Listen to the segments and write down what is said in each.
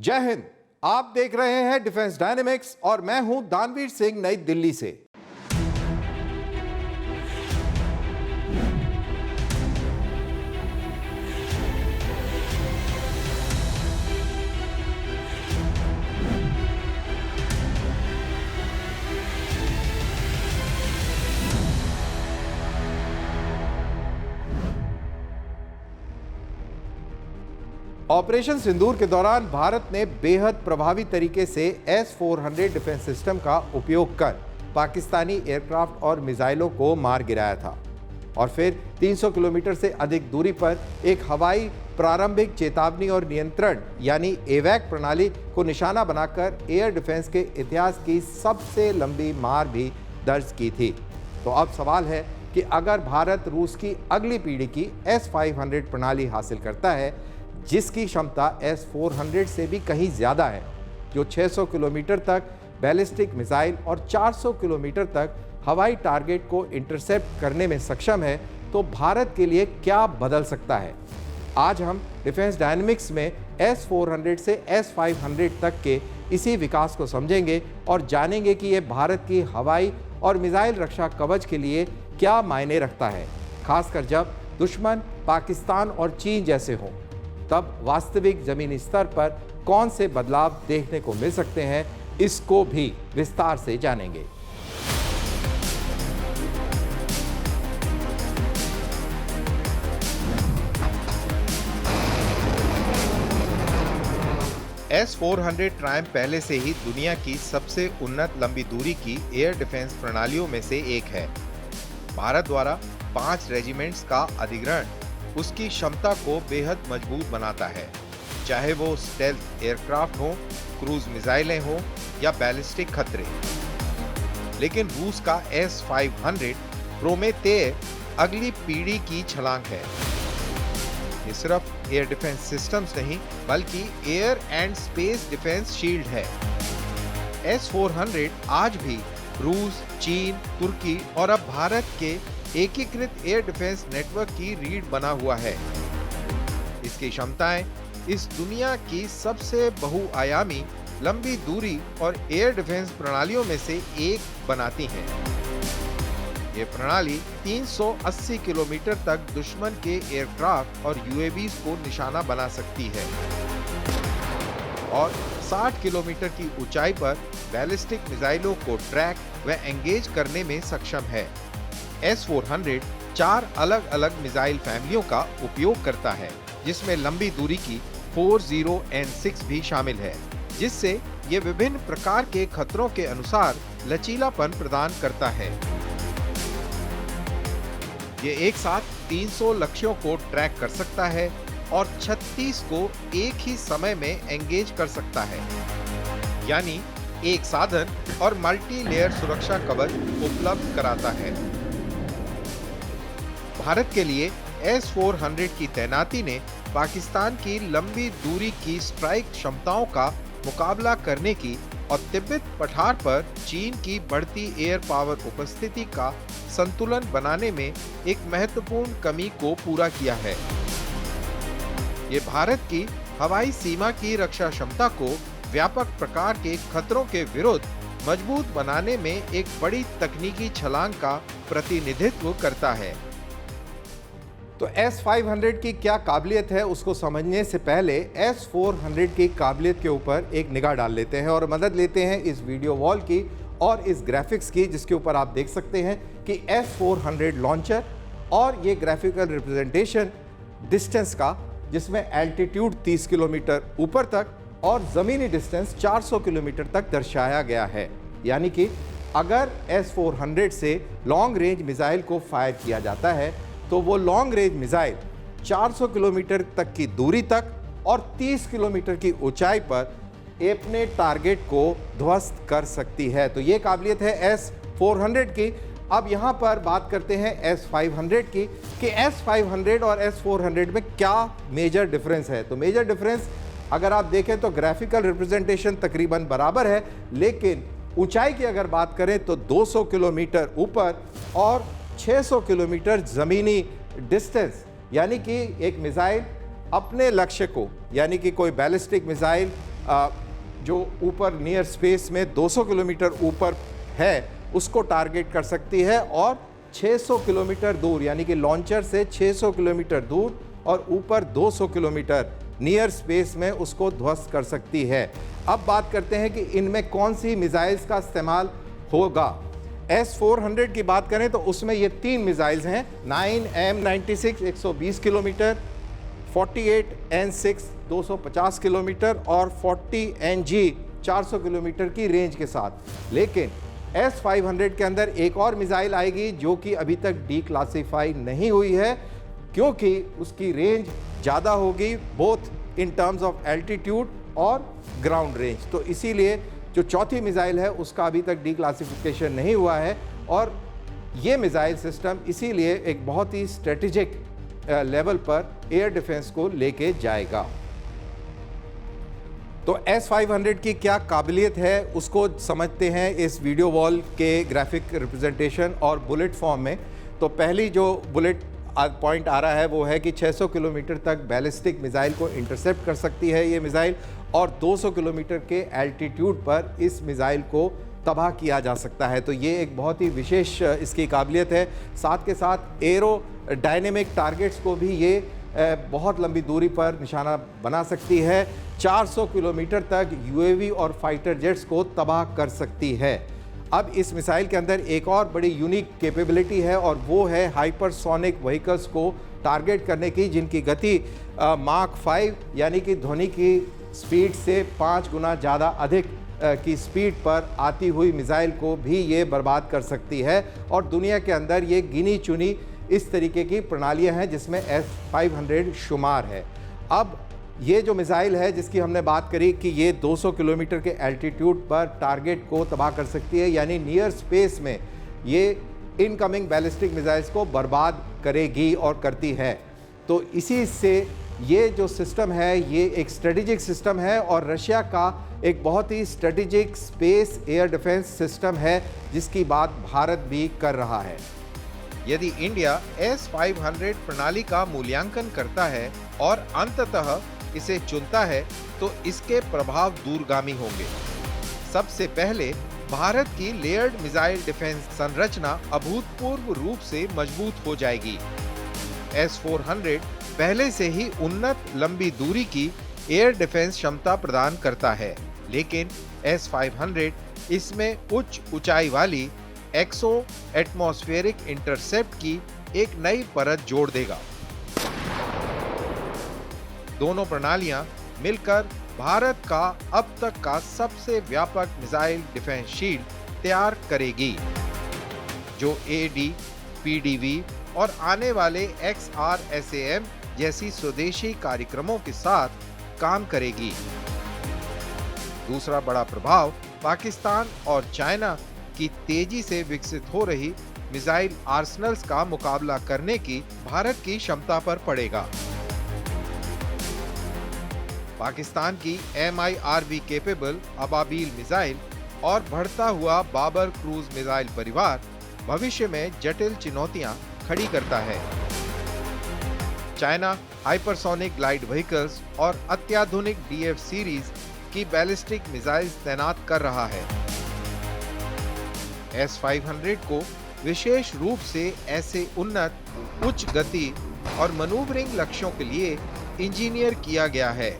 जय हिंद। आप देख रहे हैं डिफेंस डायनेमिक्स और मैं हूं दानवीर सिंह, नई दिल्ली से। ऑपरेशन सिंदूर के दौरान भारत ने बेहद प्रभावी तरीके से S-400 डिफेंस सिस्टम का उपयोग कर पाकिस्तानी एयरक्राफ्ट और मिसाइलों को मार गिराया था और फिर 300 किलोमीटर से अधिक दूरी पर एक हवाई प्रारंभिक चेतावनी और नियंत्रण यानी एवैक प्रणाली को निशाना बनाकर एयर डिफेंस के इतिहास की सबसे लंबी मार भी दर्ज की थी। तो अब सवाल है कि अगर भारत रूस की अगली पीढ़ी की S-500 प्रणाली हासिल करता है, जिसकी क्षमता S-400 से भी कहीं ज़्यादा है, जो 600 किलोमीटर तक बैलिस्टिक मिसाइल और 400 किलोमीटर तक हवाई टारगेट को इंटरसेप्ट करने में सक्षम है, तो भारत के लिए क्या बदल सकता है। आज हम डिफेंस डायनेमिक्स में S-400 से S-500 तक के इसी विकास को समझेंगे और जानेंगे कि ये भारत की हवाई और मिसाइल रक्षा कवच के लिए क्या मायने रखता है, खासकर जब दुश्मन पाकिस्तान और चीन जैसे हों। तब वास्तविक जमीनी स्तर पर कौन से बदलाव देखने को मिल सकते हैं, इसको भी विस्तार से जानेंगे। S-400 ट्रायम्फ पहले से ही दुनिया की सबसे उन्नत लंबी दूरी की एयर डिफेंस प्रणालियों में से एक है। भारत द्वारा 5 रेजिमेंट्स का अधिग्रहण उसकी क्षमता को बेहद मजबूत बनाता है, चाहे वो स्टेल्थ एयरक्राफ्ट हो, क्रूज मिसाइलें हो या बैलिस्टिक खतरे। लेकिन रूस का S-500 प्रोमेथेय अगली पीढ़ी की छलांग है। ये सिर्फ एयर डिफेंस सिस्टम्स नहीं, बल्कि air and space defence shield है। S-400 आज भी रूस, चीन, तुर्की और अब भारत के एकीकृत एयर डिफेंस नेटवर्क की रीढ़ बना हुआ है। इसकी क्षमताएं इस दुनिया की सबसे बहुआयामी लंबी दूरी और एयर डिफेंस प्रणालियों में से एक बनाती हैं। ये प्रणाली 380 किलोमीटर तक दुश्मन के एयरक्राफ्ट और यूएवीज को निशाना बना सकती है और 60 किलोमीटर की ऊंचाई पर बैलिस्टिक मिसाइलों को ट्रैक व एंगेज करने में सक्षम है। S-400 4 अलग-अलग मिसाइल फैमिलियों का उपयोग करता है, जिसमें लंबी दूरी की 40N6 भी शामिल है, जिससे ये विभिन्न प्रकार के खतरों के अनुसार लचीलापन प्रदान करता है। ये एक साथ 300 लक्ष्यों को ट्रैक कर सकता है और 36 को एक ही समय में एंगेज कर सकता है, यानी एक साधन और मल्टी लेयर सुरक्षा कवच उपलब्ध कराता है। भारत के लिए S-400 की तैनाती ने पाकिस्तान की लंबी दूरी की स्ट्राइक क्षमताओं का मुकाबला करने की और तिब्बत पठार पर चीन की बढ़ती एयर पावर उपस्थिति का संतुलन बनाने में एक महत्वपूर्ण कमी को पूरा किया है। ये भारत की हवाई सीमा की रक्षा क्षमता को व्यापक प्रकार के खतरों के विरुद्ध मजबूत बनाने में एक बड़ी तकनीकी छलांग का प्रतिनिधित्व करता है। तो S-500 की क्या काबिलियत है, उसको समझने से पहले S-400 की काबिलियत के ऊपर एक निगाह डाल लेते हैं और मदद लेते हैं इस वीडियो वॉल की और इस ग्राफिक्स की, जिसके ऊपर आप देख सकते हैं कि S-400 लॉन्चर और ये ग्राफिकल रिप्रेजेंटेशन डिस्टेंस का, जिसमें एल्टीट्यूड 30 किलोमीटर ऊपर तक और ज़मीनी डिस्टेंस 400 किलोमीटर तक दर्शाया गया है। यानी कि अगर S-400 से लॉन्ग रेंज मिसाइल को फायर किया जाता है तो वो लॉन्ग रेंज मिसाइल 400 किलोमीटर तक की दूरी तक और 30 किलोमीटर की ऊंचाई पर अपने टारगेट को ध्वस्त कर सकती है। तो ये काबिलियत है S-400 की। अब यहाँ पर बात करते हैं S-500 की कि S-500 और S-400 में क्या मेजर डिफरेंस है। तो मेजर डिफरेंस अगर आप देखें तो ग्राफिकल रिप्रेजेंटेशन तकरीबन बराबर है, लेकिन ऊंचाई की अगर बात करें तो 200 किलोमीटर ऊपर और 600 किलोमीटर ज़मीनी डिस्टेंस, यानी कि एक मिसाइल अपने लक्ष्य को, यानी कि कोई बैलिस्टिक मिसाइल जो ऊपर नियर स्पेस में 200 किलोमीटर ऊपर है उसको टारगेट कर सकती है, और 600 किलोमीटर दूर यानी कि लॉन्चर से 600 किलोमीटर दूर और ऊपर 200 किलोमीटर नियर स्पेस में उसको ध्वस्त कर सकती है। अब बात करते हैं कि इनमें कौन सी मिसाइल्स का इस्तेमाल होगा। S-400 की बात करें तो उसमें ये 3 मिसाइल्स हैं, 9M96 120 किलोमीटर, 48N6 250 किलोमीटर और 40NG 400 किलोमीटर की रेंज के साथ। लेकिन S-500 के अंदर एक और मिसाइल आएगी जो कि अभी तक डीक्लासिफाई नहीं हुई है, क्योंकि उसकी रेंज ज़्यादा होगी, both in terms of altitude और ग्राउंड रेंज। तो इसीलिए जो चौथी मिसाइल है उसका अभी तक डीक्लासिफिकेशन नहीं हुआ है, और ये मिसाइल सिस्टम इसीलिए एक बहुत ही स्ट्रेटेजिक लेवल पर एयर डिफेंस को लेके जाएगा। तो S-500 की क्या काबिलियत है उसको समझते हैं इस वीडियो वॉल के ग्राफिक रिप्रेजेंटेशन और बुलेट फॉर्म में। तो पहली जो बुलेट पॉइंट आ रहा है वो है कि 600 किलोमीटर तक बैलिस्टिक मिसाइल को इंटरसेप्ट कर सकती है ये मिसाइल, और 200 किलोमीटर के एल्टीट्यूड पर इस मिसाइल को तबाह किया जा सकता है। तो ये एक बहुत ही विशेष इसकी काबिलियत है। साथ के साथ एरो डायनेमिक टारगेट्स को भी ये बहुत लंबी दूरी पर निशाना बना सकती है। 400 किलोमीटर तक यूएवी और फाइटर जेट्स को तबाह कर सकती है। अब इस मिसाइल के अंदर एक और बड़ी यूनिक कैपेबिलिटी है, और वो है हाइपरसोनिक व्हीकल्स को टारगेट करने की, जिनकी गति माक 5 यानी कि ध्वनि की स्पीड से 5 गुना ज़्यादा अधिक की स्पीड पर आती हुई मिसाइल को भी ये बर्बाद कर सकती है। और दुनिया के अंदर ये गिनी चुनी इस तरीके की प्रणालियां हैं जिसमें S-500 शुमार है। अब ये जो मिसाइल है जिसकी हमने बात करी कि ये 200 किलोमीटर के एल्टीट्यूड पर टारगेट को तबाह कर सकती है, यानी नियर स्पेस में ये इनकमिंग बैलिस्टिक मिसाइल्स को बर्बाद करेगी और करती है। तो इसी से ये जो सिस्टम है ये एक स्ट्रेटेजिक सिस्टम है, और रशिया का एक बहुत ही strategic space air defence system है जिसकी बात भारत भी कर रहा है। यदि इंडिया S-500 प्रणाली का मूल्यांकन करता है और अंततः इसे चुनता है तो इसके प्रभाव दूरगामी होंगे। सबसे पहले भारत की लेयर्ड मिसाइल डिफेंस संरचना अभूतपूर्व रूप से मजबूत हो जाएगी। S-400 पहले से ही उन्नत लंबी दूरी की एयर डिफेंस क्षमता प्रदान करता है, लेकिन S-500 इसमें उच्च ऊंचाई वाली एक्सो एटमॉस्फेरिक इंटरसेप्ट की एक नई परत जोड़ देगा। दोनों प्रणालियां मिलकर भारत का अब तक का सबसे व्यापक मिसाइल डिफेंस शील्ड तैयार करेगी, जो AD, PDV और आने वाले XRSAM जैसी स्वदेशी कार्यक्रमों के साथ काम करेगी। दूसरा बड़ा प्रभाव पाकिस्तान और चाइना की तेजी से विकसित हो रही मिसाइल आर्सनल्स का मुकाबला करने की भारत की क्षमता पर पड़ेगा। पाकिस्तान की MIRV केपेबल अबाबील मिसाइल और बढ़ता हुआ बाबर क्रूज मिसाइल परिवार भविष्य में जटिल चुनौतियां खड़ी करता है। चाइना हाइपरसोनिक ग्लाइड व्हीकल्स और अत्याधुनिक DF सीरीज की बैलिस्टिक मिसाइल्स तैनात कर रहा है। S-500 को विशेष रूप से ऐसे उन्नत, उच्च गति और मनूवरिंग लक्ष्यों के लिए इंजीनियर किया गया है,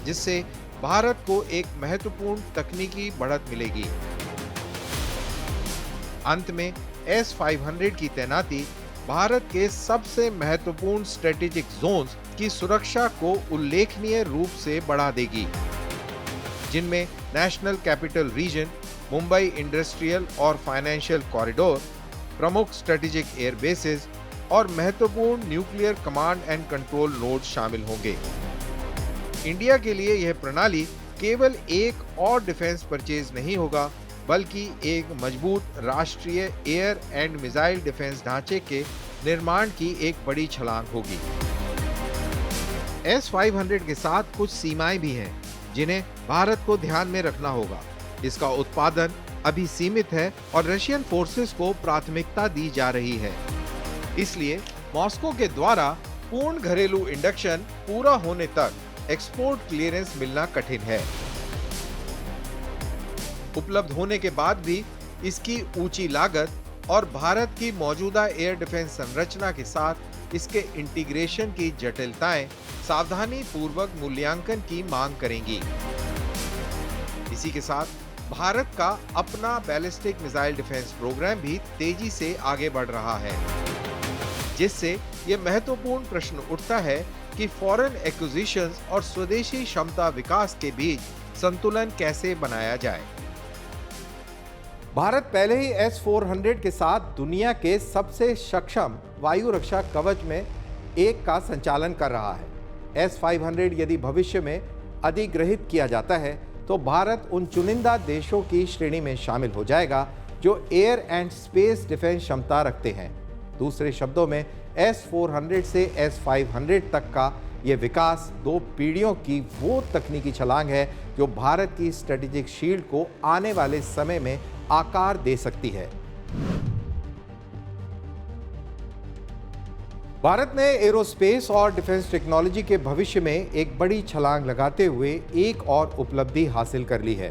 जिससे भारत को एक महत्वपूर्ण तकनीकी बढ़त मिलेगी। अंत में S-500 की तैनाती भारत के सबसे महत्वपूर्ण स्ट्रेटेजिक जोन्स की सुरक्षा को उल्लेखनीय रूप से बढ़ा देगी, जिनमें national capital region, Mumbai industrial और फाइनेंशियल कॉरिडोर, प्रमुख स्ट्रेटेजिक एयर बेसेस और महत्वपूर्ण nuclear command and control node शामिल होंगे। इंडिया के लिए यह प्रणाली केवल एक और डिफेंस परचेज नहीं होगा, बल्कि एक मजबूत राष्ट्रीय एयर एंड मिसाइल डिफेंस ढांचे के निर्माण की एक बड़ी छलांग होगी। S-500 के साथ कुछ सीमाएं भी हैं, जिन्हें भारत को ध्यान में रखना होगा। इसका उत्पादन अभी सीमित है और रशियन फोर्सेस को प्राथमिकता दी जा रही है। इसलिए मॉस्को के द्वारा पूर्ण घरेलू इंडक्शन पूरा होने तक एक्सपोर्ट क्लियरेंस मिलना कठिन है। उपलब्ध होने के बाद भी इसकी ऊंची लागत और भारत की मौजूदा एयर डिफेंस संरचना के साथ इसके इंटीग्रेशन की जटिलताएं सावधानी पूर्वक मूल्यांकन की मांग करेंगी। इसी के साथ भारत का अपना बैलिस्टिक मिसाइल डिफेंस प्रोग्राम भी तेजी से आगे बढ़ रहा है, जिससे ये महत्वपूर्ण प्रश्न उठता है कि फॉरेन एक्विजिशंस और स्वदेशी क्षमता विकास के बीच संतुलन कैसे बनाया जाए। भारत पहले ही S-400 के साथ दुनिया के सबसे सक्षम वायु रक्षा कवच में एक का संचालन कर रहा है। S-500 यदि भविष्य में अधिग्रहित किया जाता है तो भारत उन चुनिंदा देशों की श्रेणी में शामिल हो जाएगा जो एयर एंड स्पेस डिफेंस क्षमता रखते हैं। दूसरे शब्दों में S-400 से S-500 तक का ये विकास 2 पीढ़ियों की वो तकनीकी छलांग है जो भारत की स्ट्रेटेजिक शील्ड को आने वाले समय में आकार दे सकती है। भारत ने एरोस्पेस और डिफेंस टेक्नोलॉजी के भविष्य में एक बड़ी छलांग लगाते हुए एक और उपलब्धि हासिल कर ली है।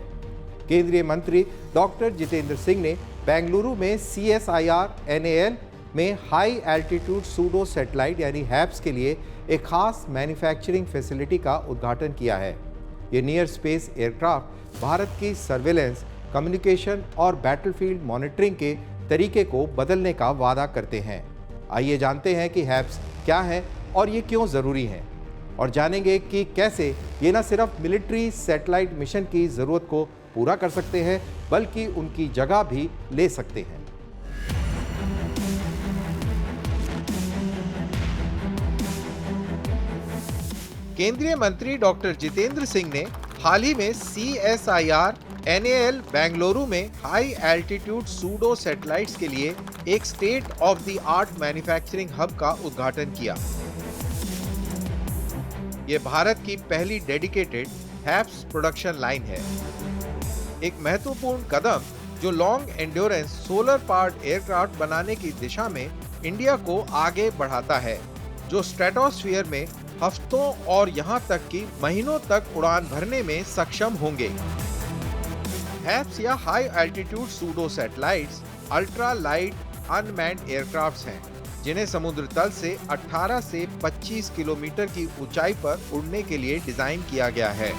केंद्रीय मंत्री डॉक्टर जितेंद्र सिंह ने बेंगलुरु में CSIR NAL में हाई एल्टीट्यूड सूडो सैटेलाइट यानी हैप्स के लिए एक खास मैन्युफैक्चरिंग फैसिलिटी का उद्घाटन किया है। ये नियर स्पेस एयरक्राफ्ट भारत की सर्वेलेंस, कम्युनिकेशन और बैटलफील्ड मॉनिटरिंग के तरीके को बदलने का वादा करते हैं। आइए जानते हैं कि हैप्स क्या है और ये क्यों ज़रूरी हैं, और जानेंगे कि कैसे ये न सिर्फ मिलिट्री सैटेलाइट मिशन की ज़रूरत को पूरा कर सकते हैं बल्कि उनकी जगह भी ले सकते हैं। केंद्रीय मंत्री डॉक्टर जितेंद्र सिंह ने हाल ही में CSIR NAL बेंगलुरु में हाई एल्टीट्यूड सूडो सैटेलाइट्स के लिए एक state of the art manufacturing hub का उद्घाटन किया। ये भारत की पहली डेडिकेटेड हैप्स प्रोडक्शन लाइन है, एक महत्वपूर्ण कदम जो long endurance solar powered aircraft बनाने की दिशा में इंडिया को आगे बढ़ाता है, जो स्ट्रेटोस्फीयर में हफ्तों और यहां तक कि महीनों तक उड़ान भरने में सक्षम होंगे। हैप्स या high altitude pseudo satellites ultra light unmanned aircrafts हैं, जिन्हें समुद्र तल से 18 से 25 किलोमीटर की ऊंचाई पर उड़ने के लिए डिजाइन किया गया है।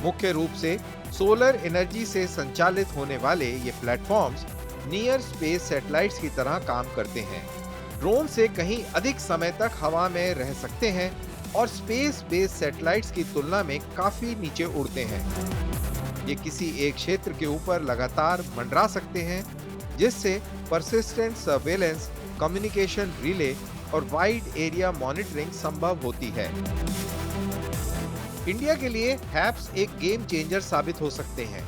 मुख्य रूप से सोलर एनर्जी से संचालित होने वाले ये प्लेटफॉर्म्स नियर स्पेस सैटेलाइट्स की तरह काम करते हैं। ड्रोन से कहीं अधिक समय तक हवा में रह सकते हैं और स्पेस बेस्ड सैटेलाइट्स की तुलना में काफी नीचे उड़ते हैं। ये किसी एक क्षेत्र के ऊपर लगातार मंडरा सकते हैं, जिससे परसिस्टेंट सर्वेलेंस, कम्युनिकेशन रिले और वाइड एरिया मॉनिटरिंग संभव होती है। इंडिया के लिए हैप्स एक गेम चेंजर साबित हो सकते हैं।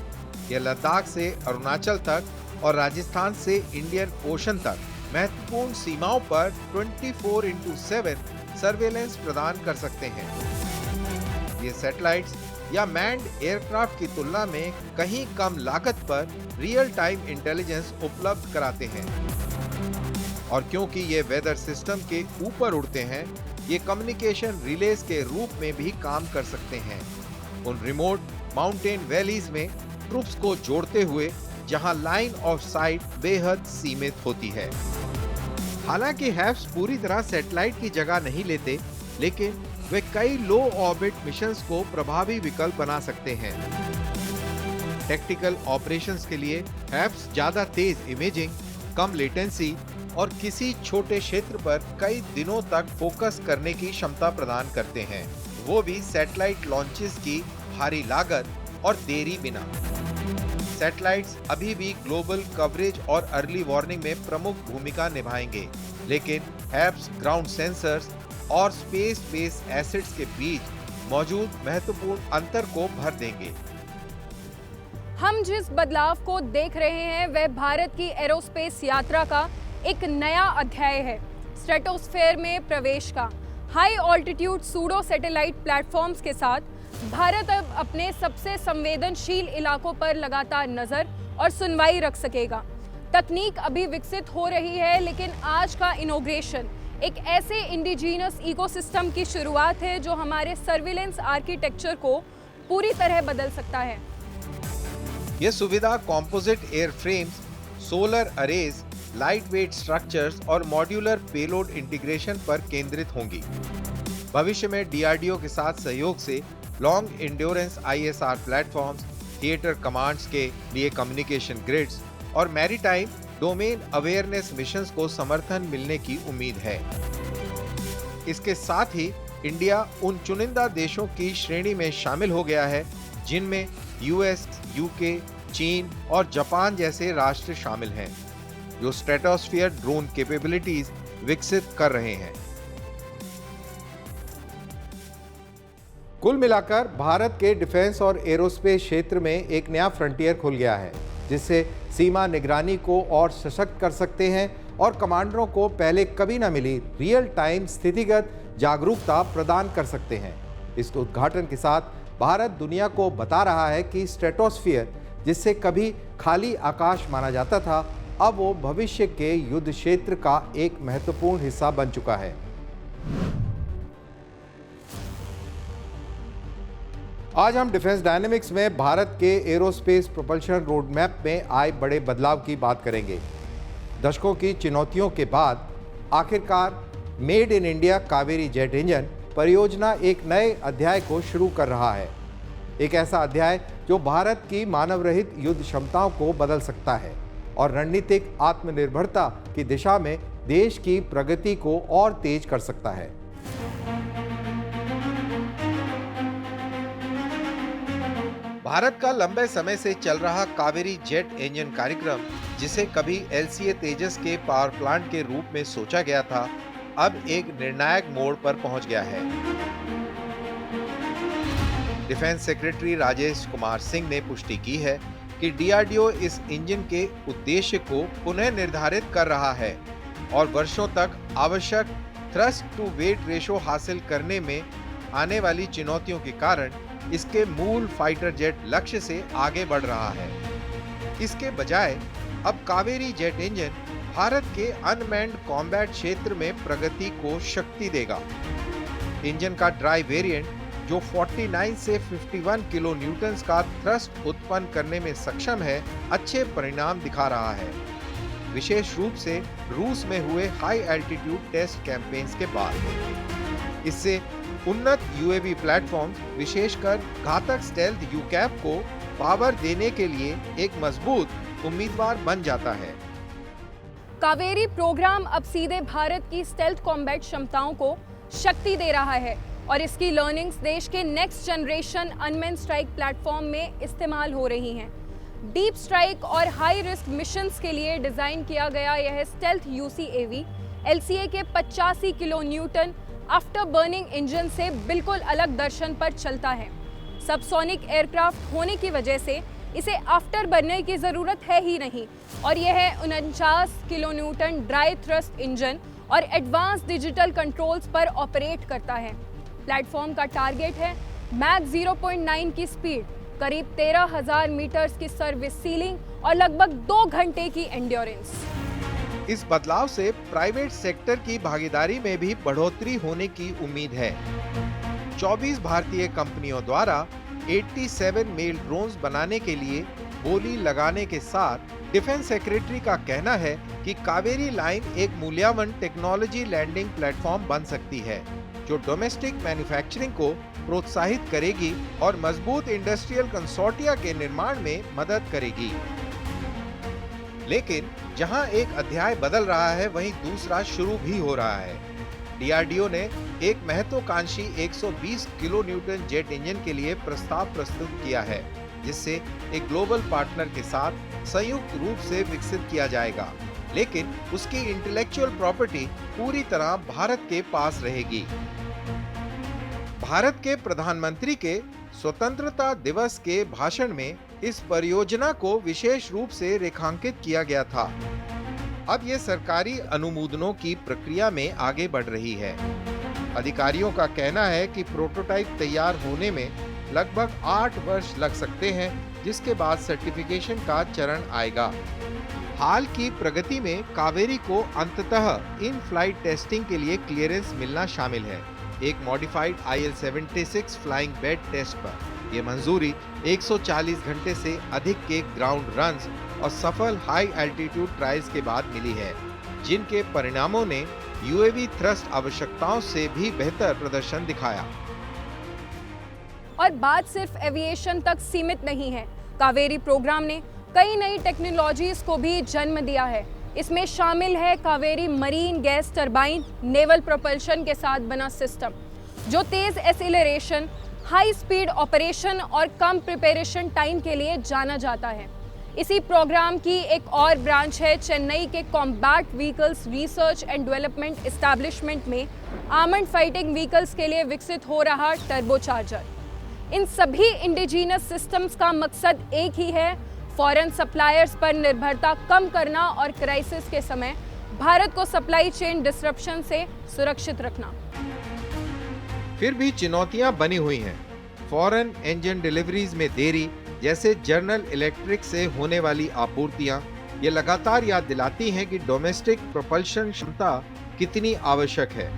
यह लद्दाख से अरुणाचल तक और राजस्थान से इंडियन ओशन तक महत्वपूर्ण सीमाओं पर 24/7 सर्वेलेंस प्रदान कर सकते हैं। ये सैटेलाइट्स या मैन्ड एयरक्राफ्ट की तुलना में कहीं कम लागत पर रियल टाइम इंटेलिजेंस उपलब्ध कराते हैं, और क्योंकि ये वेदर सिस्टम के ऊपर उड़ते हैं, ये कम्युनिकेशन रिलेज के रूप में भी काम कर सकते हैं, उन रिमोट माउंटेन वैलीज में ट्रूप्स को जोड़ते हुए जहां लाइन ऑफ साइट बेहद सीमित होती है। हालांकि हैप्स पूरी तरह सैटेलाइट की जगह नहीं लेते, लेकिन वे कई लो ऑर्बिट मिशंस को प्रभावी विकल्प बना सकते हैं। टैक्टिकल ऑपरेशंस के लिए हैप्स ज्यादा तेज इमेजिंग, कम लेटेंसी और किसी छोटे क्षेत्र पर कई दिनों तक फोकस करने की क्षमता प्रदान करते हैं, वो भी सैटेलाइट लॉन्चेस की भारी लागत और देरी बिना। सैटेलाइट्स अभी भी ग्लोबल कवरेज और अर्ली वार्निंग में प्रमुख भूमिका निभाएंगे, लेकिन हैप्स ग्राउंड सेंसर्स और स्पेस बेस्ड एसेट्स के बीच मौजूद महत्वपूर्ण अंतर को भर देंगे। हम जिस बदलाव को देख रहे हैं वह भारत की एरोस्पेस यात्रा का एक नया अध्याय है। स्ट्रेटोस्फेयर में प्रवेश का high altitude pseudo satellite platforms के साथ भारत अब अपने सबसे संवेदनशील इलाकों पर लगातार नजर और सुनवाई रख सकेगा। तकनीक अभी विकसित हो रही है, लेकिन आज का इनॉग्रेशन एक ऐसे इंडिजिनस इकोसिस्टम की शुरुआत है जो हमारे सर्विलेंस आर्किटेक्चर को पूरी तरह बदल सकता है। यह सुविधा composite airframes, solar arrays, light weight structures और मॉड्यूलर पेलोड इंटीग्रेशन पर केंद्रित होंगी। भविष्य में डीआरडीओ के साथ सहयोग से long endurance ISR platforms, theatre commands के लिए कम्युनिकेशन ग्रिड्स और मैरीटाइम डोमेन अवेयरनेस मिशंस को समर्थन मिलने की उम्मीद है। इसके साथ ही इंडिया उन चुनिंदा देशों की श्रेणी में शामिल हो गया है जिनमें US, UK, चीन और जापान जैसे राष्ट्र शामिल हैं, जो स्ट्रेटोस्फीयर ड्रोन कैपेबिलिटीज विकसित कर रहे हैं। कुल मिलाकर भारत के डिफेंस और एरोस्पेस क्षेत्र में एक नया फ्रंटियर खुल गया है, जिससे सीमा निगरानी को और सशक्त कर सकते हैं और कमांडरों को पहले कभी न मिली रियल टाइम स्थितिगत जागरूकता प्रदान कर सकते हैं। इस उद्घाटन के साथ भारत दुनिया को बता रहा है कि स्ट्रेटोस्फीयर, जिसे कभी खाली आकाश माना जाता था, अब वो भविष्य के युद्ध क्षेत्र का एक महत्वपूर्ण हिस्सा बन चुका है। आज हम डिफेंस डायनेमिक्स में भारत के एरोस्पेस प्रोपल्शन रोडमैप में आए बड़े बदलाव की बात करेंगे। दशकों की चुनौतियों के बाद आखिरकार made in India Kaveri jet engine परियोजना एक नए अध्याय को शुरू कर रहा है। एक ऐसा अध्याय जो भारत की मानव रहित युद्ध क्षमताओं को बदल सकता है और रणनीतिक आत्मनिर्भरता की दिशा में देश की प्रगति को और तेज कर सकता है। भारत का लंबे समय से चल रहा कावेरी जेट इंजन कार्यक्रम, जिसे कभी LCA तेजस के पावर प्लांट के रूप में सोचा गया था, अब एक निर्णायक मोड़ पर पहुंच गया है। डिफेंस सेक्रेटरी राजेश कुमार सिंह ने पुष्टि की है कि DRDO इस इंजन के उद्देश्य को पुनः निर्धारित कर रहा है और वर्षों तक आवश्यक थ्रस्ट टू वेट रेशो हासिल करने में आने वाली चुनौतियों के कारण इसके मूल फाइटर जेट लक्ष्य से आगे बढ़ रहा है। इसके बजाय अब कावेरी जेट इंजन भारत के अनमैन्ड कॉम्बैट क्षेत्र में प्रगति को शक्ति देगा। इंजन का ड्राई वेरिएंट, जो 49 से 51 किलो न्यूटन्स का थ्रस्ट उत्पन्न करने में सक्षम है, अच्छे परिणाम दिखा रहा है, विशेष रूप से रूस में हुए हाई एल्टीट्यूड टेस्ट कैंपेन्स के बाद। इससे उन्नत UAV प्लेटफॉर्म, विशेषकर घातक स्टेल्थ UCAV को पावर देने के लिए एक मजबूत उम्मीदवार बन जाता है। कावेरी प्रोग्राम अब सीधे भारत की स्टेल्थ कॉम्बैट क्षमताओं को शक्ति दे रहा है और इसकी लर्निंग्स देश के next generation unmanned strike platform में इस्तेमाल हो रही हैं। डीप स्ट्राइक और हाई रिस्क मिशंस के लिए डिजाइन किया गया यह स्टेल्थ UCAV LCA के 85 kilo Newton after burning engine से बिल्कुल अलग दर्शन पर चलता है। सबसोनिक एयरक्राफ्ट होने की वजह से इसे आफ्टर बर्नर की ज़रूरत है ही नहीं और यह 49 kilo Newton dry thrust engine और एडवांस डिजिटल कंट्रोल्स पर ऑपरेट करता है। प्लेटफॉर्म का टारगेट है मैक 0.9 की स्पीड, करीब 13,000 मीटर्स की सर्विस सीलिंग और लगभग 2 घंटे की एंड्योरेंस। इस बदलाव से प्राइवेट सेक्टर की भागीदारी में भी बढ़ोतरी होने की उम्मीद है। 24 भारतीय कंपनियों द्वारा 87 मेल ड्रोन्स बनाने के लिए बोली लगाने के साथ डिफेंस सेक्रेटरी का कहना है कि कावेरी लाइन एक मूल्यवान टेक्नोलॉजी लैंडिंग प्लेटफॉर्म बन सकती है, जो डोमेस्टिक मैन्युफैक्चरिंग को प्रोत्साहित करेगी और मजबूत इंडस्ट्रियल कंसोर्टिया के निर्माण में मदद करेगी। लेकिन जहां एक अध्याय बदल रहा है, वहीं दूसरा शुरू भी हो रहा है। DRDO ने एक महत्वाकांक्षी 120 किलो न्यूटन जेट इंजन के लिए प्रस्ताव प्रस्तुत किया है, जिससे एक ग्लोबल पार्टनर के साथ संयुक्त रूप से विकसित किया जाएगा, लेकिन उसकी इंटेलेक्चुअल प्रॉपर्टी पूरी तरह भारत के पास रहेगी। भारत के प्रधानमंत्री के स्वतंत्रता दिवस के भाषण में इस परियोजना को विशेष रूप से रेखांकित किया गया था। अब ये सरकारी अनुमोदनों की प्रक्रिया में आगे बढ़ रही है। अधिकारियों का कहना है कि प्रोटोटाइप तैयार होने में लगभग 8 वर्ष लग सकते हैं, जिसके बाद सर्टिफिकेशन का चरण आएगा। हाल की प्रगति में कावेरी को अंततः इन फ्लाइट टेस्टिंग के लिए क्लियरेंस मिलना शामिल है, एक modified IL-76 flying bed test पर। ये मंजूरी 140 घंटे से अधिक के ग्राउंड रन्स और सफल हाई एल्टीट्यूड ट्रायल्स के बाद मिली है, जिनके परिणामों ने यूएवी थ्रस्ट आवश्यकताओं से भी बेहतर प्रदर्शन दिखाया। और बात सिर्फ एविएशन तक सीमित नहीं है। कावेरी प्रोग्राम ने कई नई टेक्नोलॉजीज को भी जन्म दिया है। इसमें शामिल है Kaveri marine gas turbine naval propulsion के साथ बना सिस्टम, जो तेज एक्सीलरेशन, हाई स्पीड ऑपरेशन और कम प्रिपरेशन टाइम के लिए जाना जाता है। इसी प्रोग्राम की एक और ब्रांच है चेन्नई के combat vehicles research and development establishment में आर्मर्ड फाइटिंग व्हीकल्स के लिए विकसित हो रहा टर्बोचार्जर। इन सभी इंडिजीनस सिस्टम्स का मकसद एक ही है, फॉरेन सप्लायर्स पर निर्भरता कम करना और क्राइसिस के समय भारत को सप्लाई चेन डिसरप्शन से सुरक्षित रखना। फिर भी चुनौतियां बनी हुई हैं। फॉरेन इंजन डिलीवरीज में देरी, जैसे जनरल इलेक्ट्रिक से होने वाली आपूर्तियां, ये लगातार याद दिलाती हैं कि डोमेस्टिक प्रोपल्शन क्षमता कितनी आवश्यक है।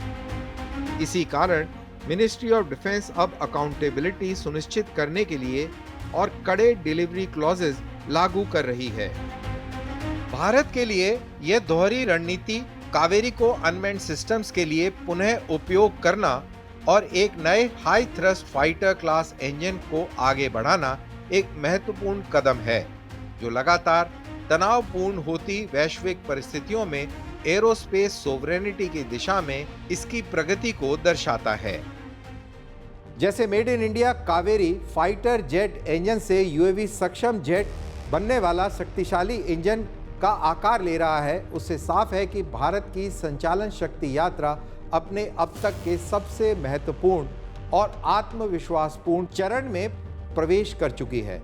इसी कारण मिनिस्ट्री ऑफ डिफेंस अब अकाउंटेबिलिटी सुनिश्चित करने के लिए और कड़े डिलीवरी क्लॉजेस लागू कर रही है। भारत के लिए यह दोहरी रणनीति कावेरी को अनमैन्ड सिस्टम्स के लिए पुनः उपयोग करना और एक नए high thrust fighter class engine को आगे बढ़ाना एक महत्वपूर्ण कदम है, जो लगातार तनावपूर्ण होती वैश्विक परिस्थितियों में एरोस्पेस सोवरेनिटी की दिशा में इसकी प्रगति को दर्शाता है। जैसे made in India Kaveri fighter jet engine से यूएवी सक्षम जेट बनने वाला शक्तिशाली इंजन का आकार ले रहा है, उससे साफ है कि भारत की संचालन शक्ति यात्रा अपने अब तक के सबसे महत्वपूर्ण और आत्मविश्वासपूर्ण चरण में प्रवेश कर चुकी है।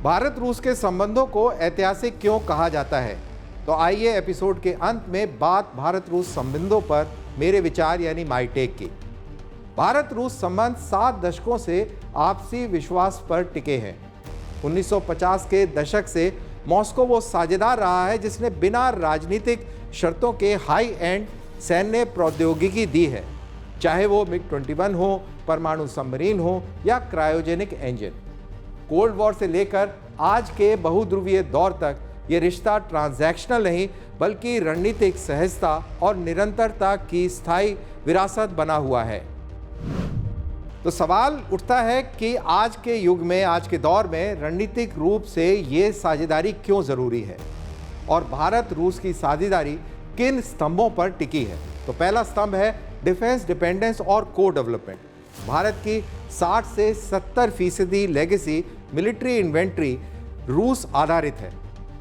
भारत रूस के संबंधों को ऐतिहासिक क्यों कहा जाता है? तो आइए एपिसोड के अंत में बात भारत रूस संबंधों पर मेरे विचार यानी माई टेक की। भारत रूस संबंध 7 दशकों से आपसी विश्वास पर टिके हैं। 1950 के दशक से मॉस्को वो साझेदार रहा है जिसने बिना राजनीतिक शर्तों के हाई एंड सैन्य प्रौद्योगिकी दी है, चाहे वो मिग-21 हो, परमाणु सबमरीन हो या क्रायोजेनिक इंजन। कोल्ड वॉर से लेकर आज के बहुध्रुवीय दौर तक ये रिश्ता ट्रांजैक्शनल नहीं बल्कि रणनीतिक सहजता और निरंतरता की स्थायी विरासत बना हुआ है। तो सवाल उठता है कि आज के युग में, आज के दौर में रणनीतिक रूप से ये साझेदारी क्यों ज़रूरी है और भारत रूस की साझेदारी किन स्तंभों पर टिकी है? तो पहला स्तंभ है डिफेंस डिपेंडेंस और को डेवलपमेंट। भारत की 60 से 70% लेगेसी मिलिट्री इन्वेंट्री रूस आधारित है,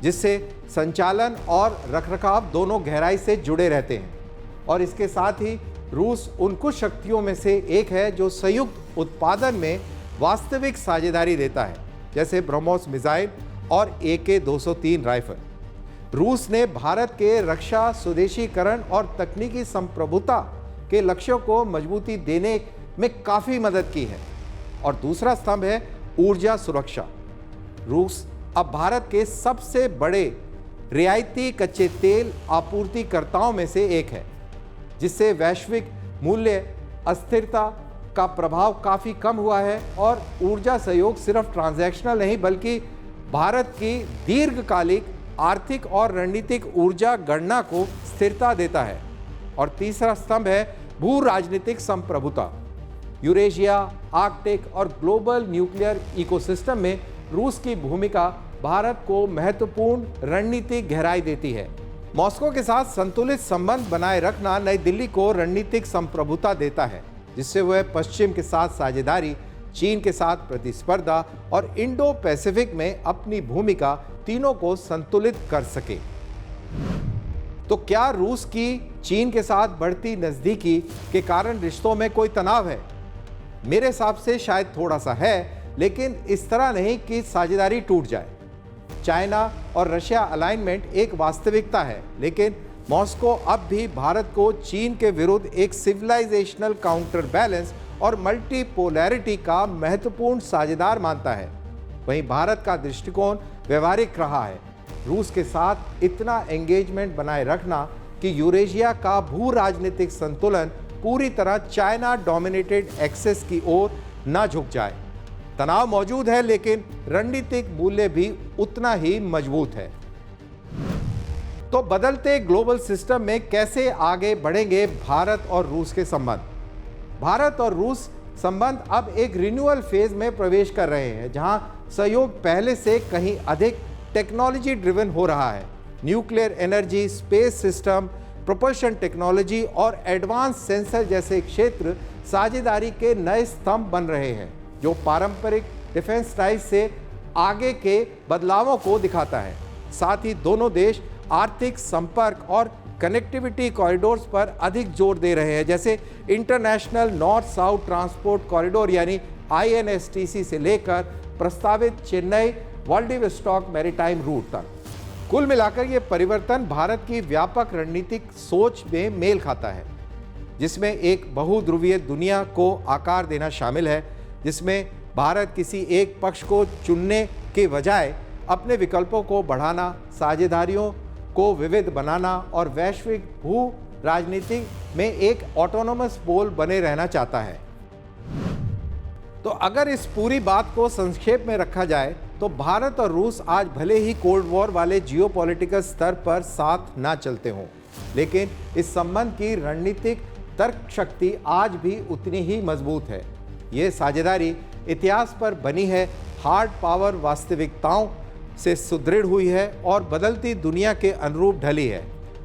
जिससे संचालन और रखरखाव दोनों गहराई से जुड़े रहते हैं। और इसके साथ ही रूस उन कुछ शक्तियों में से एक है जो संयुक्त उत्पादन में वास्तविक साझेदारी देता है, जैसे ब्रह्मोस मिसाइल और AK-203 राइफल। रूस ने भारत के रक्षा स्वदेशीकरण और तकनीकी संप्रभुता के लक्ष्यों को मजबूती देने में काफ़ी मदद की है। और दूसरा स्तंभ है ऊर्जा सुरक्षा। रूस अब भारत के सबसे बड़े रियायती कच्चे तेल आपूर्तिकर्ताओं में से एक है, जिससे वैश्विक मूल्य अस्थिरता का प्रभाव काफ़ी कम हुआ है। और ऊर्जा सहयोग सिर्फ ट्रांजैक्शनल नहीं बल्कि भारत की दीर्घकालिक आर्थिक और रणनीतिक ऊर्जा गणना को स्थिरता देता है। और तीसरा स्तंभ है भू राजनीतिक संप्रभुता। यूरेशिया, आर्कटिक और ग्लोबल न्यूक्लियर इकोसिस्टम में रूस की भूमिका भारत को महत्वपूर्ण रणनीतिक गहराई देती है। मॉस्को के साथ संतुलित संबंध बनाए रखना नई दिल्ली को रणनीतिक संप्रभुता देता है, जिससे वह पश्चिम के साथ साझेदारी, चीन के साथ प्रतिस्पर्धा और इंडो पैसिफिक में अपनी भूमिका तीनों को संतुलित कर सके। तो क्या रूस की चीन के साथ बढ़ती नज़दीकी के कारण रिश्तों में कोई तनाव है? मेरे हिसाब से शायद थोड़ा सा है, लेकिन इस तरह नहीं कि साझेदारी टूट जाए। चाइना और रशिया अलाइनमेंट एक वास्तविकता है, लेकिन मॉस्को अब भी भारत को चीन के विरुद्ध एक सिविलाइजेशनल काउंटर बैलेंस और मल्टीपोलैरिटी का महत्वपूर्ण साझेदार मानता है। वहीं भारत का दृष्टिकोण व्यवहारिक रहा है, रूस के साथ इतना एंगेजमेंट बनाए रखना कि यूरेशिया का भू राजनीतिक संतुलन पूरी तरह चाइना डोमिनेटेड एक्सेस की ओर न झुक जाए। तनाव मौजूद है, लेकिन रणनीतिक मूल्य भी उतना ही मजबूत है। तो बदलते ग्लोबल सिस्टम में कैसे आगे बढ़ेंगे भारत और रूस के संबंध? भारत और रूस संबंध अब एक रिन्यूअल फेज में प्रवेश कर रहे हैं, जहां सहयोग पहले से कहीं अधिक टेक्नोलॉजी ड्रिवन हो रहा है। Nuclear energy, space system, propulsion technology और एडवांस सेंसर जैसे क्षेत्र साझेदारी के नए स्तंभ बन रहे हैं, जो पारंपरिक डिफेंस टाइज से आगे के बदलावों को दिखाता है। साथ ही दोनों देश आर्थिक संपर्क और कनेक्टिविटी कॉरिडोर्स पर अधिक जोर दे रहे हैं, जैसे international north south transport corridor यानी INSTC से लेकर प्रस्तावित चेन्नई व्लादिवोस्टॉक मैरीटाइम रूट तक। कुल मिलाकर ये परिवर्तन भारत की व्यापक रणनीतिक सोच में मेल खाता है, जिसमें एक बहुध्रुवीय दुनिया को आकार देना शामिल है, जिसमें भारत किसी एक पक्ष को चुनने के बजाय अपने विकल्पों को बढ़ाना, साझेदारियों को विविध बनाना और वैश्विक भू राजनीति में एक ऑटोनोमस पोल बने रहना चाहता है। तो अगर इस पूरी बात को संक्षेप में रखा जाए तो भारत और रूस आज भले ही कोल्ड वॉर वाले जियोपॉलिटिकल स्तर पर साथ ना चलते हों, लेकिन इस संबंध की रणनीतिक तर्क शक्ति आज भी उतनी ही मजबूत है। ये साझेदारी इतिहास पर बनी है, हार्ड पावर वास्तविकताओं से सुदृढ़ हुई है और बदलती दुनिया के अनुरूप ढली है।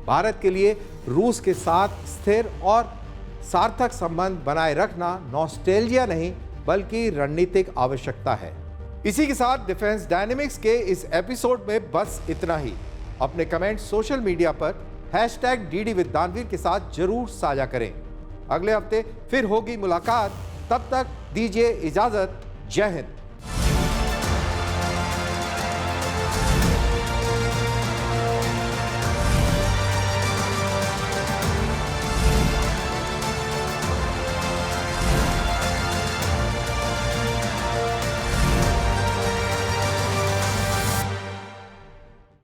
भारत के लिए रूस के साथ स्थिर और सार्थक संबंध बनाए रखना नॉस्टैल्जिया नहीं बल्कि रणनीतिक आवश्यकता है। इसी के साथ डिफेंस डायनेमिक्स के इस एपिसोड में बस इतना ही। अपने कमेंट सोशल मीडिया पर #DD विद दानवीर के साथ जरूर साझा करें। अगले हफ्ते फिर होगी मुलाकात, तब तक दीजिए इजाजत। जय हिंद।